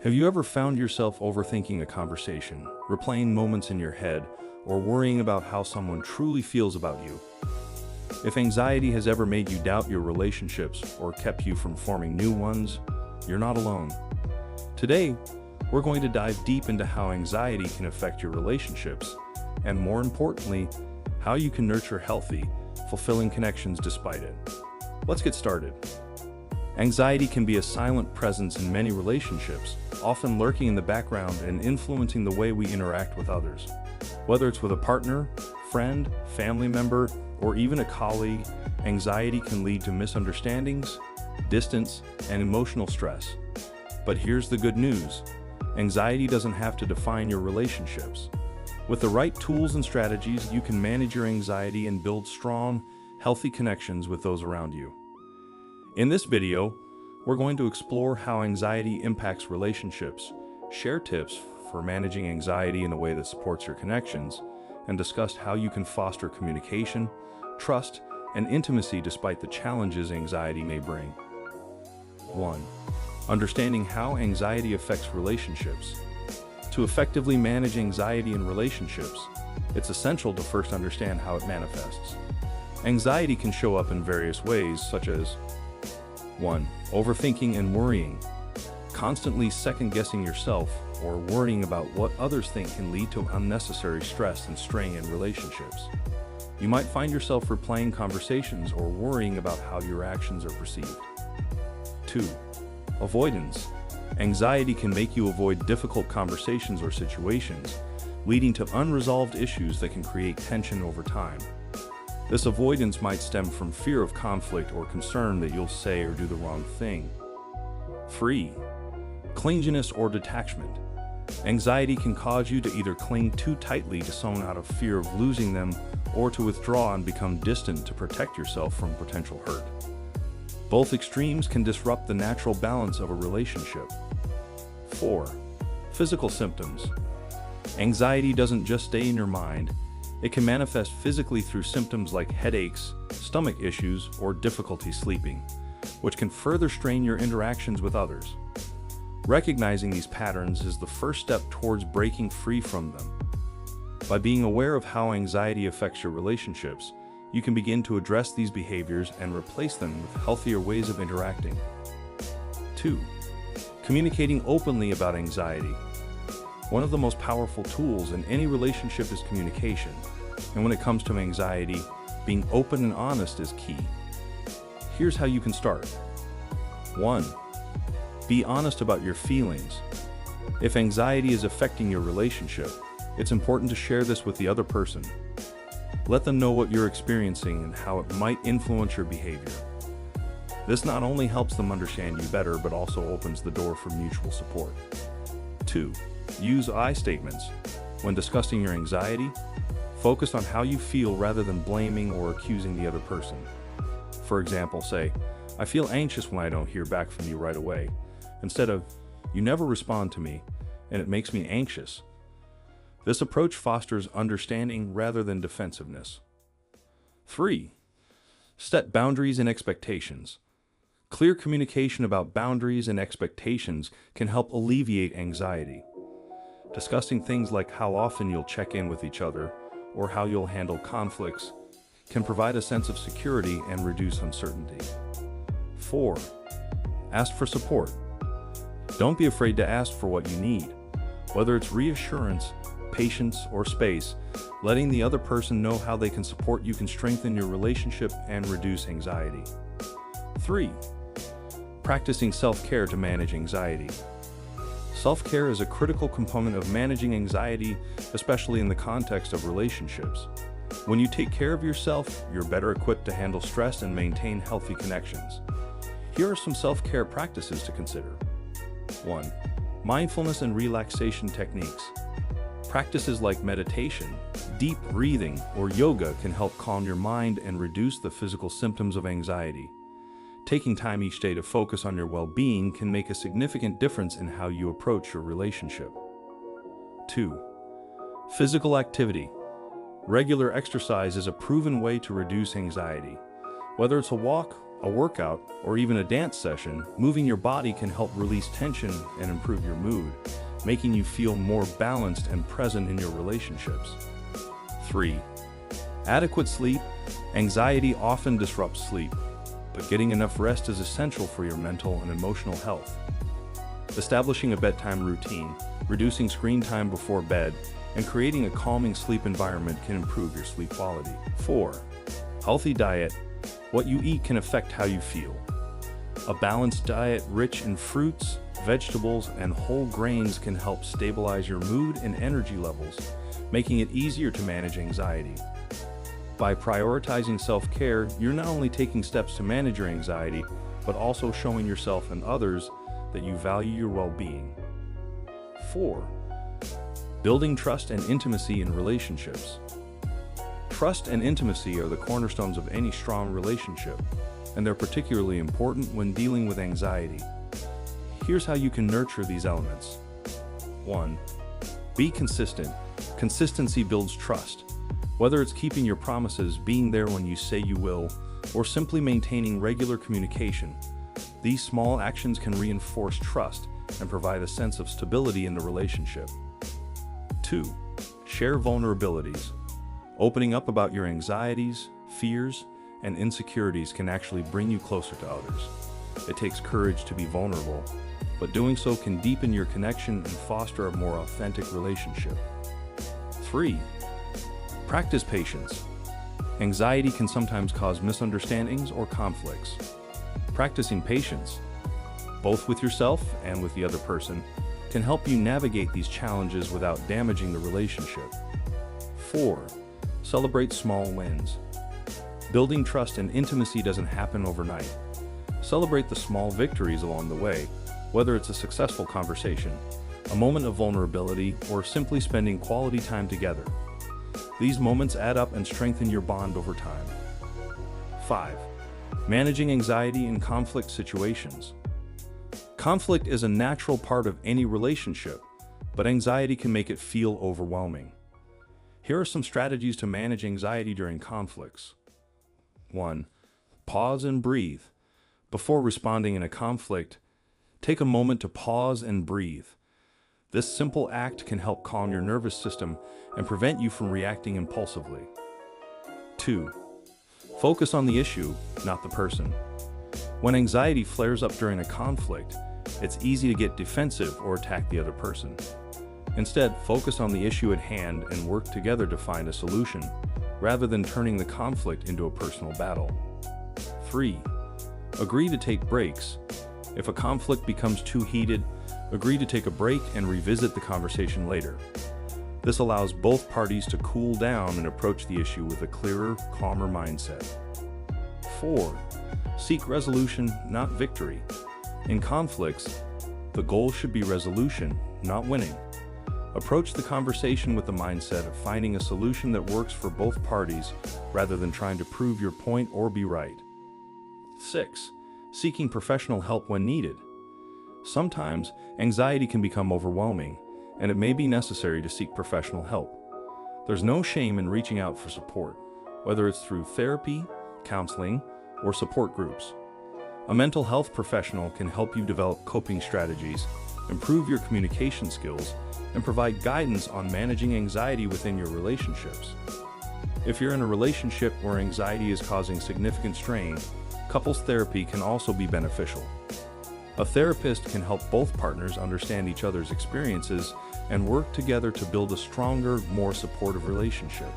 Have you ever found yourself overthinking a conversation, replaying moments in your head, or worrying about how someone truly feels about you? If anxiety has ever made you doubt your relationships or kept you from forming new ones, you're not alone. Today, we're going to dive deep into how anxiety can affect your relationships, and more importantly, how you can nurture healthy, fulfilling connections despite it. Let's get started. Anxiety can be a silent presence in many relationships, often lurking in the background and influencing the way we interact with others. Whether it's with a partner, friend, family member, or even a colleague, anxiety can lead to misunderstandings, distance, and emotional stress. But here's the good news. Anxiety doesn't have to define your relationships. With the right tools and strategies, you can manage your anxiety and build strong, healthy connections with those around you. In this video, we're going to explore how anxiety impacts relationships, share tips for managing anxiety in a way that supports your connections, and discuss how you can foster communication, trust, and intimacy despite the challenges anxiety may bring. 1. Understanding how anxiety affects relationships. To effectively manage anxiety in relationships, it's essential to first understand how it manifests. Anxiety can show up in various ways, such as 1. Overthinking and worrying. Constantly second-guessing yourself or worrying about what others think can lead to unnecessary stress and strain in relationships. You might find yourself replaying conversations or worrying about how your actions are perceived. 2. Avoidance. Anxiety can make you avoid difficult conversations or situations, leading to unresolved issues that can create tension over time. This avoidance might stem from fear of conflict or concern that you'll say or do the wrong thing. 3. Clinginess or detachment. Anxiety can cause you to either cling too tightly to someone out of fear of losing them or to withdraw and become distant to protect yourself from potential hurt. Both extremes can disrupt the natural balance of a relationship. 4. Physical symptoms. Anxiety doesn't just stay in your mind. It can manifest physically through symptoms like headaches, stomach issues, or difficulty sleeping, which can further strain your interactions with others. Recognizing these patterns is the first step towards breaking free from them. By being aware of how anxiety affects your relationships, you can begin to address these behaviors and replace them with healthier ways of interacting. 2. Communicating openly about anxiety. One of the most powerful tools in any relationship is communication, and when it comes to anxiety, being open and honest is key. Here's how you can start. 1. Be honest about your feelings. If anxiety is affecting your relationship, it's important to share this with the other person. Let them know what you're experiencing and how it might influence your behavior. This not only helps them understand you better, but also opens the door for mutual support. 2. Use I statements. When discussing your anxiety, focus on how you feel rather than blaming or accusing the other person. For example, say, "I feel anxious when I don't hear back from you right away," instead of, "You never respond to me, and it makes me anxious." This approach fosters understanding rather than defensiveness. 3. Set boundaries and expectations. Clear communication about boundaries and expectations can help alleviate anxiety. Discussing things like how often you'll check in with each other or how you'll handle conflicts can provide a sense of security and reduce uncertainty. 4. Ask for support. Don't be afraid to ask for what you need. Whether it's reassurance, patience, or space, letting the other person know how they can support you can strengthen your relationship and reduce anxiety. 3. Practicing self-care to manage anxiety. Self-care is a critical component of managing anxiety, especially in the context of relationships. When you take care of yourself, you're better equipped to handle stress and maintain healthy connections. Here are some self-care practices to consider. 1. Mindfulness and relaxation techniques. Practices like meditation, deep breathing, or yoga can help calm your mind and reduce the physical symptoms of anxiety. Taking time each day to focus on your well-being can make a significant difference in how you approach your relationship. 2. Physical activity. Regular exercise is a proven way to reduce anxiety. Whether it's a walk, A workout, or even a dance session, moving your body can help release tension and improve your mood, making you feel more balanced and present in your relationships. 3. Adequate sleep. Anxiety often disrupts sleep, but getting enough rest is essential for your mental and emotional health. Establishing a bedtime routine, reducing screen time before bed, and creating a calming sleep environment can improve your sleep quality. 4. Healthy diet. What you eat can affect how you feel. A balanced diet rich in fruits, vegetables, and whole grains can help stabilize your mood and energy levels, making it easier to manage anxiety. By prioritizing self-care, you're not only taking steps to manage your anxiety, but also showing yourself and others that you value your well-being. 4. Building trust and intimacy in relationships. Trust and intimacy are the cornerstones of any strong relationship, and they're particularly important when dealing with anxiety. Here's how you can nurture these elements. 1. Be consistent. Consistency builds trust. Whether it's keeping your promises, being there when you say you will, or simply maintaining regular communication, these small actions can reinforce trust and provide a sense of stability in the relationship. 2. Share vulnerabilities. Opening up about your anxieties, fears, and insecurities can actually bring you closer to others. It takes courage to be vulnerable, but doing so can deepen your connection and foster a more authentic relationship. 3. Practice patience. Anxiety can sometimes cause misunderstandings or conflicts. Practicing patience, both with yourself and with the other person, can help you navigate these challenges without damaging the relationship. 4. Celebrate small wins. Building trust and intimacy doesn't happen overnight. Celebrate the small victories along the way, whether it's a successful conversation, a moment of vulnerability, or simply spending quality time together. These moments add up and strengthen your bond over time. 5. Managing anxiety in conflict situations. Conflict is a natural part of any relationship, but anxiety can make it feel overwhelming. Here are some strategies to manage anxiety during conflicts. 1. Pause and breathe. Before responding in a conflict, take a moment to pause and breathe. This simple act can help calm your nervous system and prevent you from reacting impulsively. 2. Focus on the issue, not the person. When anxiety flares up during a conflict, it's easy to get defensive or attack the other person. Instead, focus on the issue at hand and work together to find a solution, rather than turning the conflict into a personal battle. 3. Agree to take breaks. If a conflict becomes too heated, agree to take a break and revisit the conversation later. This allows both parties to cool down and approach the issue with a clearer, calmer mindset. 4. Seek resolution, not victory. In conflicts, the goal should be resolution, not winning. Approach the conversation with the mindset of finding a solution that works for both parties rather than trying to prove your point or be right. 6. Seeking professional help when needed. Sometimes, anxiety can become overwhelming, and it may be necessary to seek professional help. There's no shame in reaching out for support, whether it's through therapy, counseling, or support groups. A mental health professional can help you develop coping strategies, improve your communication skills, and provide guidance on managing anxiety within your relationships. If you're in a relationship where anxiety is causing significant strain, couples therapy can also be beneficial. A therapist can help both partners understand each other's experiences and work together to build a stronger, more supportive relationship.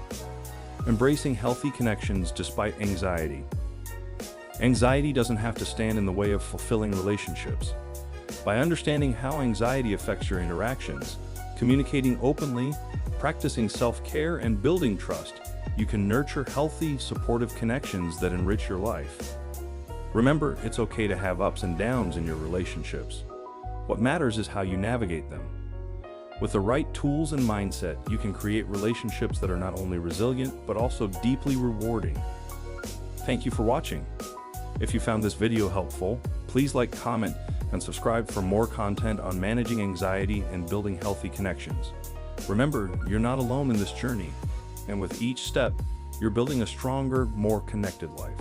Embracing healthy connections despite anxiety. Anxiety doesn't have to stand in the way of fulfilling relationships. By understanding how anxiety affects your interactions, communicating openly, practicing self-care, and building trust, you can nurture healthy, supportive connections that enrich your life. Remember, it's okay to have ups and downs in your relationships. What matters is how you navigate them. With the right tools and mindset, you can create relationships that are not only resilient, but also deeply rewarding. Thank you for watching. If you found this video helpful, please like, comment, and subscribe for more content on managing anxiety and building healthy connections. Remember, you're not alone in this journey, and with each step, you're building a stronger, more connected life.